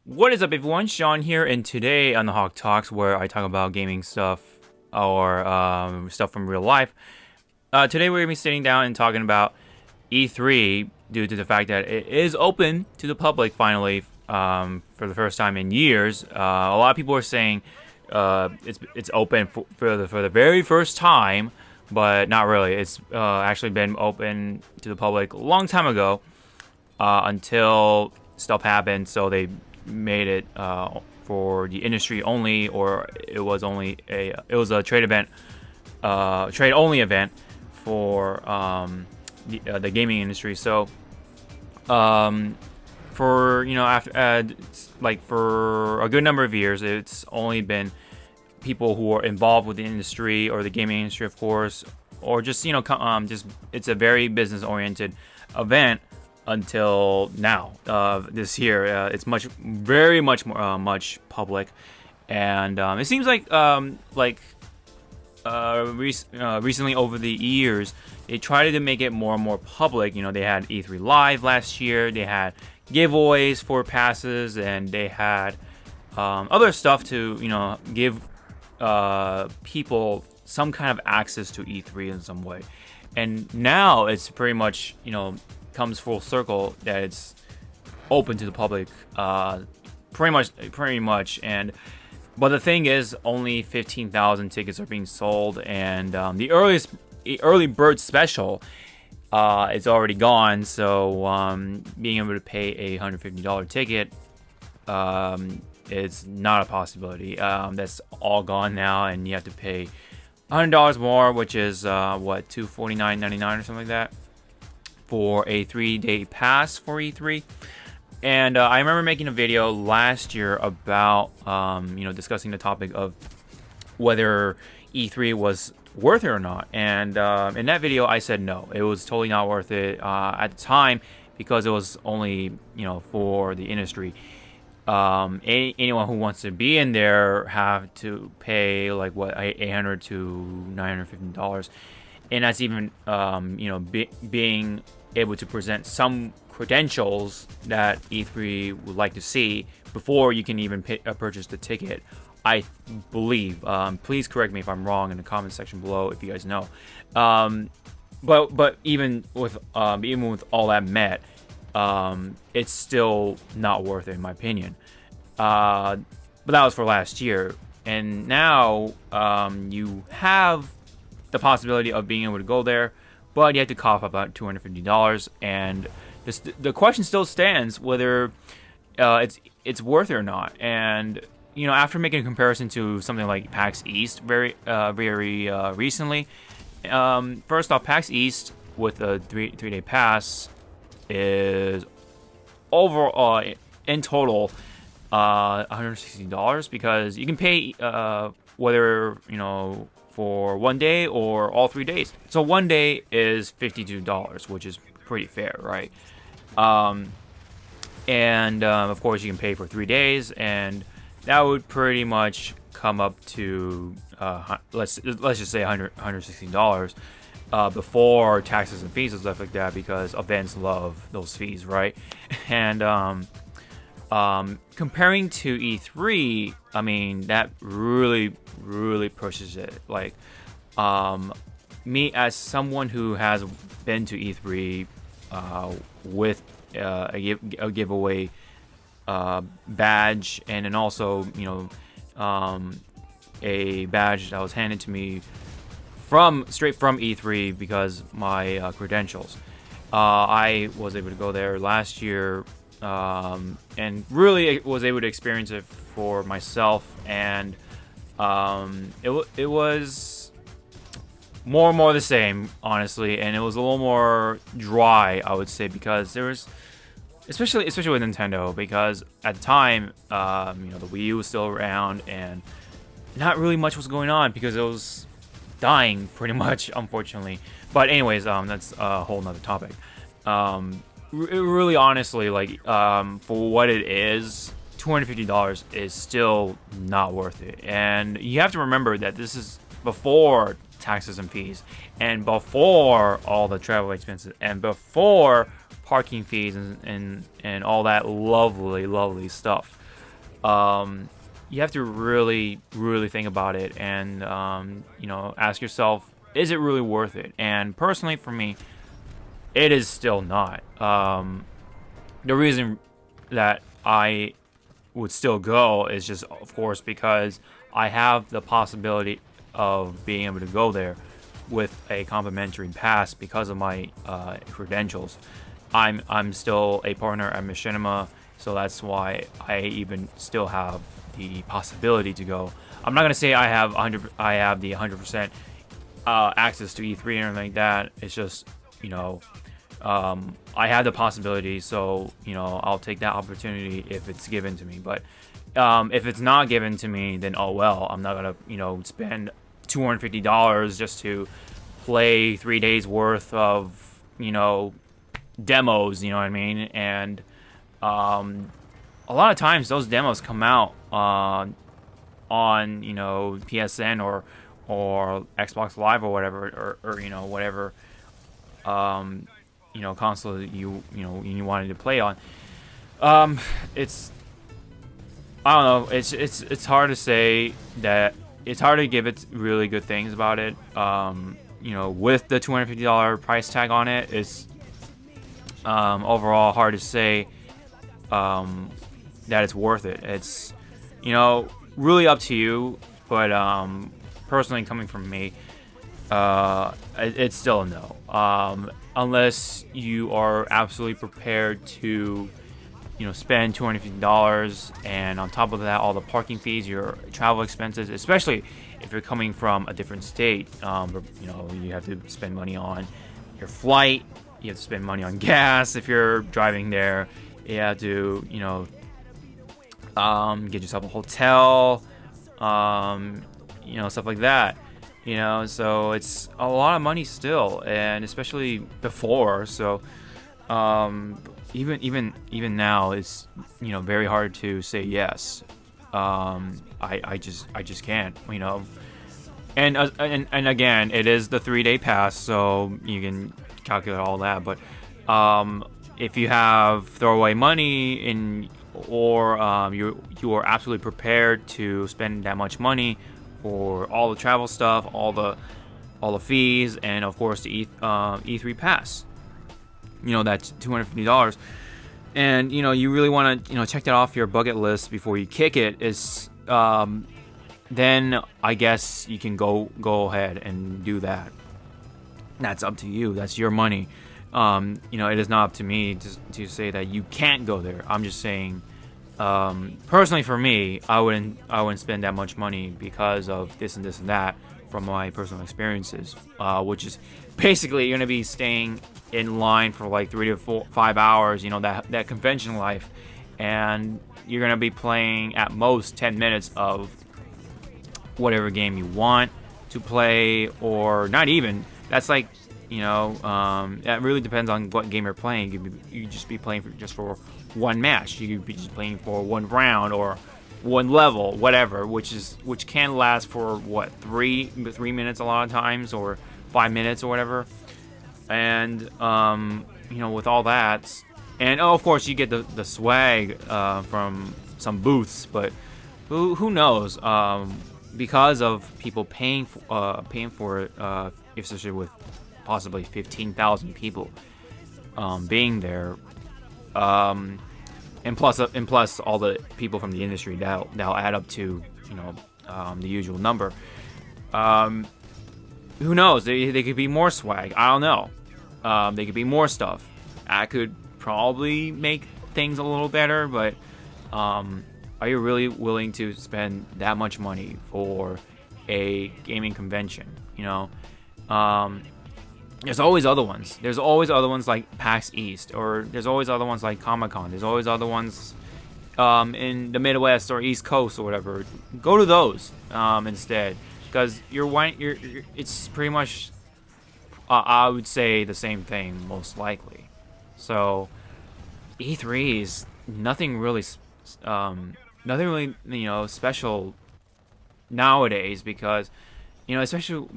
What is up, everyone? Sean here, and today on the Hawk Talks, where I talk about gaming stuff or stuff from real life. Today, we're gonna be sitting down and talking about E3 due to the fact that it is open to the public finally for the first time in years. A lot of people are saying it's open for the very first time, but not really. It's actually been open to the public a long time ago until stuff happened. So they made it for the industry only, or it was a trade only event for the gaming industry. So for after like for a good number of years, it's only been people who are involved with the industry or the gaming industry, of course, or just just it's a very business oriented event until now. This year, it's very much more much public, and it seems like recently over the years they tried to make it more and more public. They had E3 Live last year, they had giveaways for passes, and they had other stuff to give people some kind of access to E3 in some way. And now it's pretty much comes full circle that it's open to the public, pretty much. And but the thing is, only 15,000 tickets are being sold, and the early bird special is already gone. So being able to pay a $150 ticket is not a possibility. That's all gone now, and you have to pay $100 more, which is $249.99 or something like that, for a 3-day pass for E3. And I remember making a video last year about discussing the topic of whether E3 was worth it or not. And in that video, I said no, it was totally not worth it at the time, because it was only for the industry. Anyone who wants to be in there have to pay like $800 to $950, and that's even being able to present some credentials that E3 would like to see before you can even purchase the ticket, I believe. Please correct me if I'm wrong in the comment section below if you guys know. But even with all that met, it's still not worth it in my opinion. But that was for last year, and now you have the possibility of being able to go there, but you have to cough up about $250, and the question still stands whether it's worth it or not. And after making a comparison to something like PAX East very recently, first off, PAX East with a three-day pass is overall in total $160, because you can pay whether for 1 day or all 3 days. So 1 day is $52, which is pretty fair, right? And of course you can pay for 3 days, and that would pretty much come up to let's just say $160 before taxes and fees and stuff like that, because events love those fees, right? And comparing to E3, I mean, that really pushes it. Like, me as someone who has been to E3 with a giveaway badge, and then also a badge that was handed to me straight from E3 because my credentials. I was able to go there last year, and really was able to experience it for myself, and it was more and more the same, honestly, and it was a little more dry, I would say, because there was, especially with Nintendo, because at the time the Wii U was still around, and not really much was going on because it was dying pretty much, unfortunately. But anyways, that's a whole nother topic. Really, honestly, like, for what it is, $250 is still not worth it. And you have to remember that this is before taxes and fees, and before all the travel expenses, and before parking fees, and all that lovely stuff. you have to really, really think about it, and ask yourself, is it really worth it? And personally, for me, it is still not. The reason that I would still go is just, of course, because I have the possibility of being able to go there with a complimentary pass because of my credentials. I'm still a partner at Machinima, so that's why I even still have the possibility to go. I'm not gonna say I have the 100% access to E3 and everything like that. It's just, I have the possibility, so I'll take that opportunity if it's given to me. But if it's not given to me, then oh well. I'm not gonna spend $250 just to play 3 days worth of demos. You know what I mean? And a lot of times those demos come out on PSN or Xbox Live or whatever, or whatever console that you wanted to play on. It's, I don't know, it's hard to say that, it's hard to give it really good things about it. With the $250 price tag on it, it's overall hard to say that it's worth it. It's really up to you, but personally, coming from me, it's still a no. Unless you are absolutely prepared to spend $250, and on top of that, all the parking fees, your travel expenses, especially if you're coming from a different state. You have to spend money on your flight. You have to spend money on gas if you're driving there. You have to get yourself a hotel, stuff like that. So it's a lot of money still, and especially before. So even now, it's very hard to say yes. I just can't. And again, it is the 3-day pass, so you can calculate all that. But if you have throwaway money or you are absolutely prepared to spend that much money for all the travel stuff, all the fees, and of course the E3 pass, that's $250, and you really want to check that off your bucket list before you kick it, is then I guess you can go ahead and do that. That's up to you. That's your money. It is not up to me to say that you can't go there. I'm just saying, personally for me, I wouldn't spend that much money because of this and this and that from my personal experiences, which is basically you're gonna be staying in line for like 3 to 5 hours, that convention life, and you're gonna be playing at most 10 minutes of whatever game you want to play, or not even. That's like, that really depends on what game you're playing. You could just be playing for one match. You could be just playing for one round or one level, whatever, which can last for what, 3 minutes a lot of times, or 5 minutes or whatever. And with all that, and of course you get the swag from some booths, but who knows? Because of people paying for it, especially with possibly 15,000 people being there, and plus all the people from the industry that'll add up to the usual number. Who knows? They could be more swag. I don't know. They could be more stuff. I could probably make things a little better, but are you really willing to spend that much money for a gaming convention? There's always other ones. There's always other ones like PAX East, or there's always other ones like Comic-Con. There's always other ones in the Midwest or East Coast or whatever. Go to those instead, because it's pretty much I would say the same thing, most likely. So E3 is nothing really special nowadays, because especially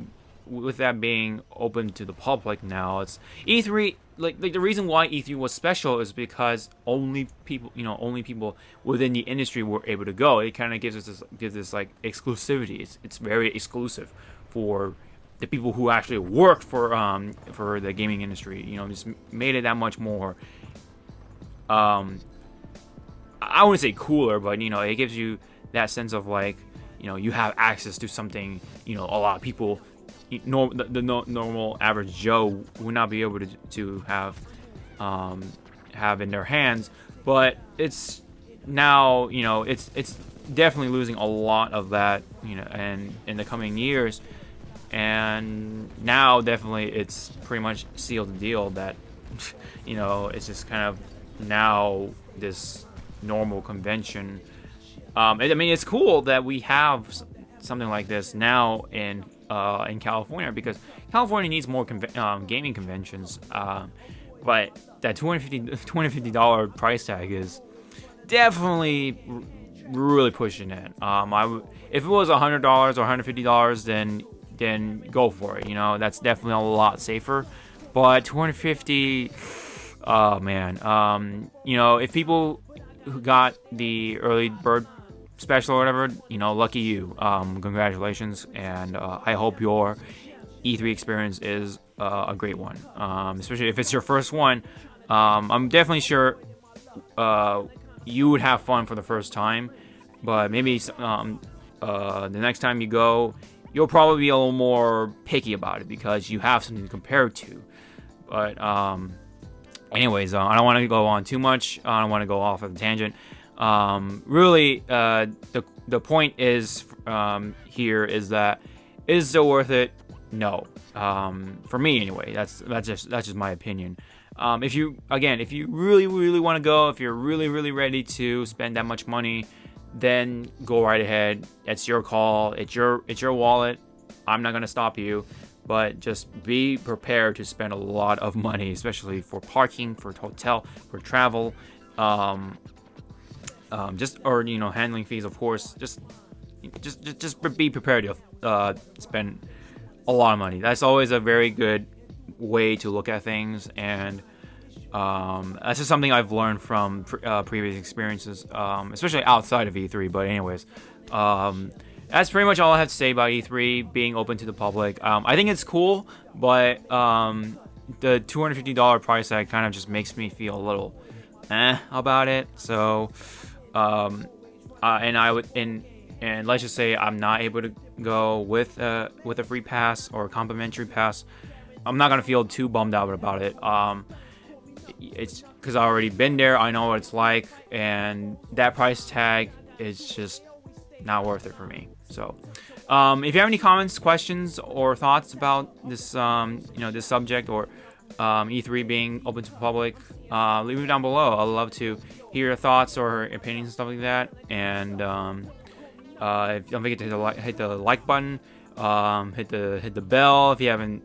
with that being open to the public now, it's E3. like the reason why E3 was special is because only people within the industry were able to go. It kind of gives this like exclusivity. It's very exclusive for the people who actually work for the gaming industry. Just made it that much more. I wouldn't say cooler, but it gives you that sense of like you have access to something a lot of people, the normal average Joe, would not be able to have in their hands. But it's now it's definitely losing a lot of that and in the coming years. And now definitely it's pretty much sealed the deal that it's just kind of now this normal convention. I mean, it's cool that we have something like this now in California, because California needs more gaming conventions. But that $250 price tag is definitely really pushing it. If it was $100 or $150, then go for it. That's definitely a lot safer. But $250, oh man. If people who got the early bird special or whatever, lucky you. Congratulations, and I hope your E3 experience is a great one. Especially if it's your first one. I'm definitely sure you would have fun for the first time, but maybe the next time you go, you'll probably be a little more picky about it because you have something to compare it to. But anyways, I don't want to go on too much. I don't want to go off of a tangent. Really, the point is here is that is it still worth it? No. For me anyway. That's just my opinion. If you really want to go, if you're really ready to spend that much money, then go right ahead. It's your call. It's your wallet. I'm not gonna stop you, but just be prepared to spend a lot of money, especially for parking, for hotel, for travel, handling fees, of course. Just be prepared to spend a lot of money. That's always a very good way to look at things, and that's just something I've learned from previous experiences, especially outside of E3. But anyways, that's pretty much all I have to say about E3 being open to the public. I think it's cool, but the $250 price tag kind of just makes me feel a little about it. So, and let's just say I'm not able to go with a free pass or a complimentary pass. I'm not gonna feel too bummed out about it. It's because I've already been there. I know what it's like, and that price tag is just not worth it for me. So, if you have any comments, questions, or thoughts about this, this subject or E3 being open to the public, leave them down below. I'd love to hear your thoughts or opinions and stuff like that. And don't forget to hit the like button. Hit the bell if you haven't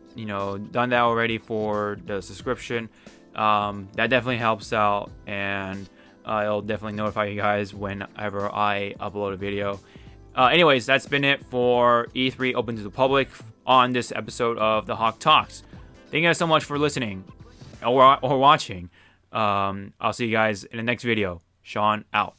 done that already for the subscription. That definitely helps out, and it'll definitely notify you guys whenever I upload a video. Anyways, that's been it for E3 open to the public on this episode of the Hawke Talks. Thank you guys so much for listening or watching. I'll see you guys in the next video. Sean out.